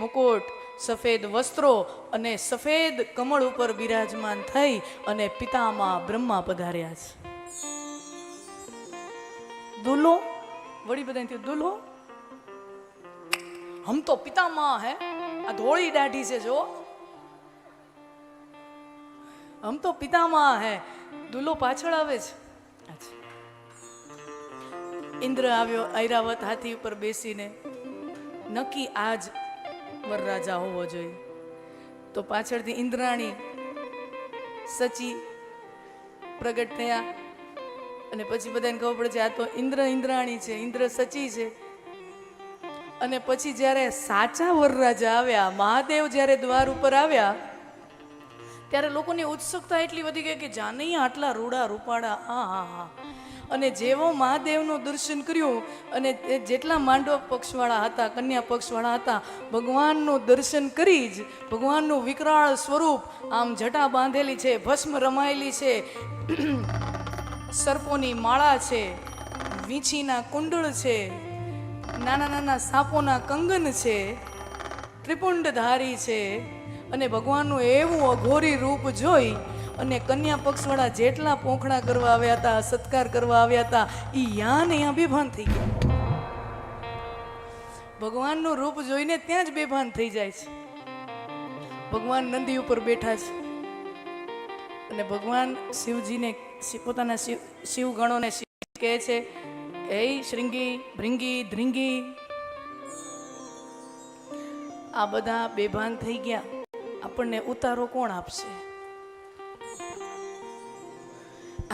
મુકુટ, સફેદ વસ્ત્રો અને સફેદ કમળ ઉપર બિરાજમાન થઈ અને પિતામાં બ્રહ્મા પધાર્યા છે. દુલ્હો વળી બધા થયું, દુલ્હો હમ તો પિતામાં હે, આ ધોળી દાઢી છે જો, હમ તો પિતામાં હે. દુલ્હો પાછળ આવે છે. ઇન્દ્ર આવ્યો ઐરાવત હાથી ઉપર બેસીને, નક્કી આજ વરરાજા હોવો જોઈએ. તો પાછળથી ઇન્દ્રાણી સચી પ્રગટ થયા અને પછી બધાને ખબર પડે છે આ તો ઇન્દ્રાણી છે, ઇન્દ્ર સચી છે. અને પછી જ્યારે સાચા વરરાજા આવ્યા, મહાદેવ જ્યારે દ્વાર ઉપર આવ્યા, ત્યારે લોકોની ઉત્સુકતા એટલી વધી ગઈ કે જાનૈયા આટલા રૂડા રૂપાળા, હા હા હા. અને જેવો મહાદેવનું દર્શન કર્યું અને જેટલા માંડવ પક્ષવાળા હતા, કન્યા પક્ષવાળા હતા, ભગવાનનું દર્શન કરી જ ભગવાનનું વિકરાળ સ્વરૂપ, આમ જટા બાંધેલી છે, ભસ્મ રમાયેલી છે, સર્પોની માળા છે, વીંછીના કુંડળ છે, નાના નાના સાપોના કંગન છે, ત્રિપુંડધારી છે. અને ભગવાનનું એવું અઘોરી રૂપ જોઈ અને કન્યા પક્ષવાળા જેટલા પોખડા કરવા આવ્યા હતા, સત્કાર કરવા આવ્યા હતા, એ યાં ને યાં બેભાન થઈ ગયા. ભગવાનનું રૂપ જોઈને ત્યાં જ બેભાન થઈ જાય છે. ભગવાન નંદી ઉપર બેઠા છે અને ભગવાન શિવજીને પોતાના શિવગણોને કહે છે, હે શૃંગી ભૃંગી ધ્રીંગી, આ બધા બેભાન થઈ ગયા, આપણને ઉતારો કોણ આપશે?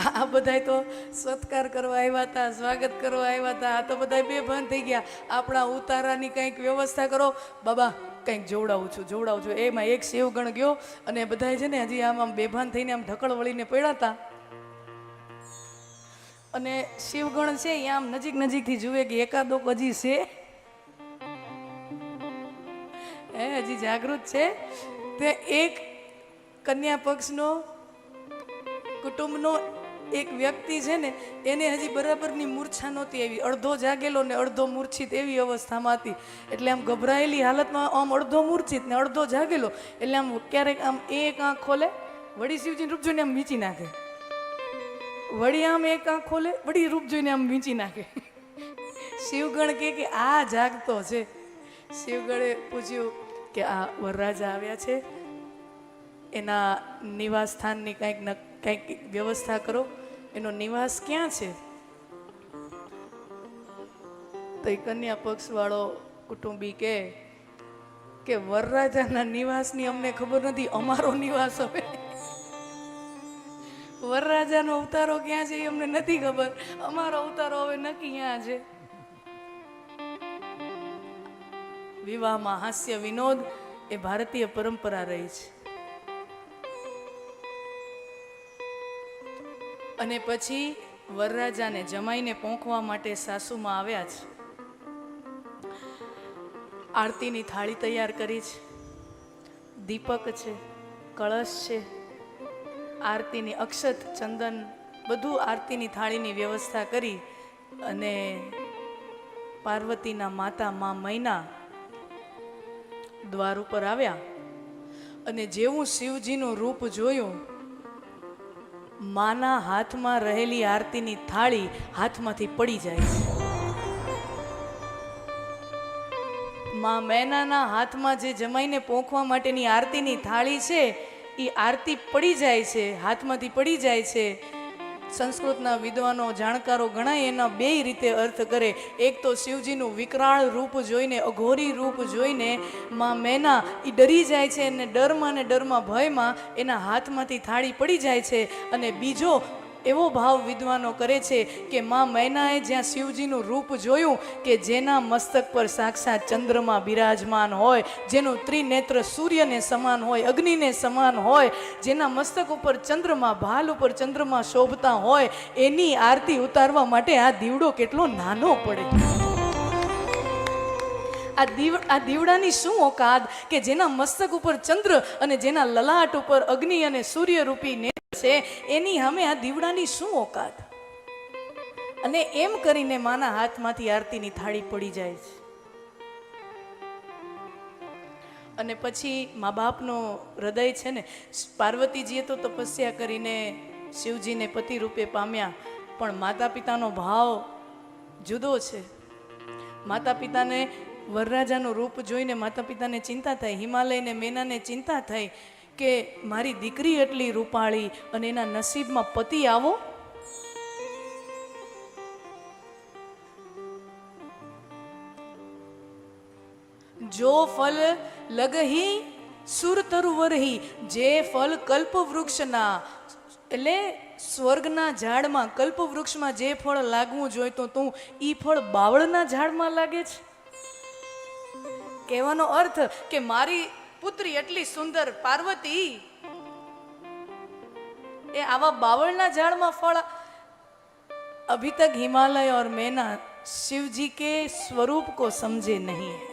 આ બધા તો સત્કાર કરવા આવ્યા હતા, સ્વાગત કરવા આવ્યા હતા, આ તો બધા બેભાન થઈ ગયા. આપણા ઉતારાની કંઈક વ્યવસ્થા કરો બાબા, કંઈક જોવડાવું છું. એમાં એક શિવગણ ગયો અને બધા છે ને હજી આમ બેભાન થઈને આમ ઢકળ વળીને પડ્યા હતા. અને શિવગણ છે એ આમ નજીકથી જુએ કે એકાદો હજી છે, હજી જાગૃત છે. તે એક કન્યા પક્ષનો કુટુંબનો એક વ્યક્તિ છે ને, એને હજી બરાબરની મૂર્છા નહોતી આવી, અડધો જાગેલો ને અડધો મૂર્છિત એવી અવસ્થામાં હતી. એટલે આમ ગભરાયેલી હાલતમાં આમ અડધો મૂર્છિત ને અડધો જાગેલો, એટલે આમ ક્યારેક આમ એક આંખ ખોલે, વળી શિવજીનું રૂપ જોઈને આમ વીંચી નાખે, વળી આમ એક આંખ ખોલે, વળી રૂપ જોઈને આમ વીંચી નાખે. શિવગણ કે આ જાગતો છે. શિવગણે પૂછ્યું કે આ વરરાજા આવ્યા છે, એના નિવાસ સ્થાનની કંઈક વ્યવસ્થા કરો, એનો નિવાસ ક્યાં છે? તો એ કન્યા પક્ષ વાળો કુટુંબી કે વરરાજાના નિવાસની અમને ખબર નથી, અમારો નિવાસ હવે, વરરાજાનો ઉતારો ક્યાં છે એ અમને નથી ખબર, અમારો ઉતારો હવે નક્કી ક્યાં છે. વિવાહમાં હાસ્ય વિનોદ એ ભારતીય પરંપરા રહી છે. અને પછી વરરાજાને જમાઈને પોંખવા માટે સાસુમાં આવ્યા છે. આરતીની થાળી તૈયાર કરી છે, દીપક છે, કળશ છે, આરતીની અક્ષત, ચંદન, બધું આરતીની થાળીની વ્યવસ્થા કરી અને પાર્વતીના માતા મા મૈના દ્વાર ઉપર આવ્યા. અને જેવું શિવજીનું રૂપ જોયું, માના હાથમાં રહેલી આરતીની થાળી હાથમાંથી પડી જાય છે. મા મૈનાના હાથમાં જે જમાઈને પોંખવા માટેની આરતીની થાળી છે, એ આરતી પડી જાય છે, હાથમાંથી પડી જાય છે. સંસ્કૃતના વિદ્વાનો, જાણકારો ઘણા એના બે રીતે અર્થ કરે. એક તો શિવજીનું વિકરાળ રૂપ જોઈને, અઘોરી રૂપ જોઈને માં મૈના એ ડરી જાય છે અને ડરમાં ને ડરમાં ભયમાં એના હાથમાંથી થાળી પડી જાય છે. અને બીજો એવો ભાવ વિદ્વાનો કરે છે કે માં મૈનાએ જ્યાં શિવજીનું રૂપ જોયું કે જેના મસ્તક પર સાક્ષાત ચંદ્રમાં બિરાજમાન હોય, જેનું ત્રિનેત્ર સૂર્યને સમાન હોય, અગ્નિને સમાન હોય, જેના મસ્તક ઉપર ચંદ્રમાં, ભાલ ઉપર ચંદ્રમાં શોભતા હોય, એની આરતી ઉતારવા માટે આ દીવડો કેટલો નાનો પડે. આ દીવડાની શું ઓકાત કે જેના મસ્તક ઉપર ચંદ્ર અને જેના લલાટ ઉપર અગ્નિ અને સૂર્ય રૂપી છે, એની સામે આ દીવડાની શું ઓકાત. અને એમ કરીને માના હાથમાંથી આરતીની થાળી પડી જાય છે. અને પછી મા બાપનો હૃદય છે ને, પાર્વતીજીએ તો તપસ્યા કરીને શિવજીને પતિ રૂપે પામ્યા, પણ માતા પિતાનો ભાવ જુદો છે. માતા પિતાને વરરાજાનું રૂપ જોઈને માતા પિતાને ચિંતા થઈ, હિમાલયને મેનાને ચિંતા થઈ કે મારી દીકરી એટલી રૂપાળી અને એના નસીબમાં પતિ આવો. જો ફલ લગહી સુર તરુવરહી, જે ફલ કલ્પ વૃક્ષના, એટલે સ્વર્ગના ઝાડમાં કલ્પ વૃક્ષમાં જે ફળ લાગવું જોઈએ તો તું ઈ ફળ બાવળના ઝાડમાં લાગે છે. કહેવાનો અર્થ કે મારી પુત્રી એટલી સુંદર પાર્વતી એ આવા બાવળના ઝાડમાં ફળ. अभी तक हिमालय और मैना शिव जी के स्वरूप को समझे नहीं है.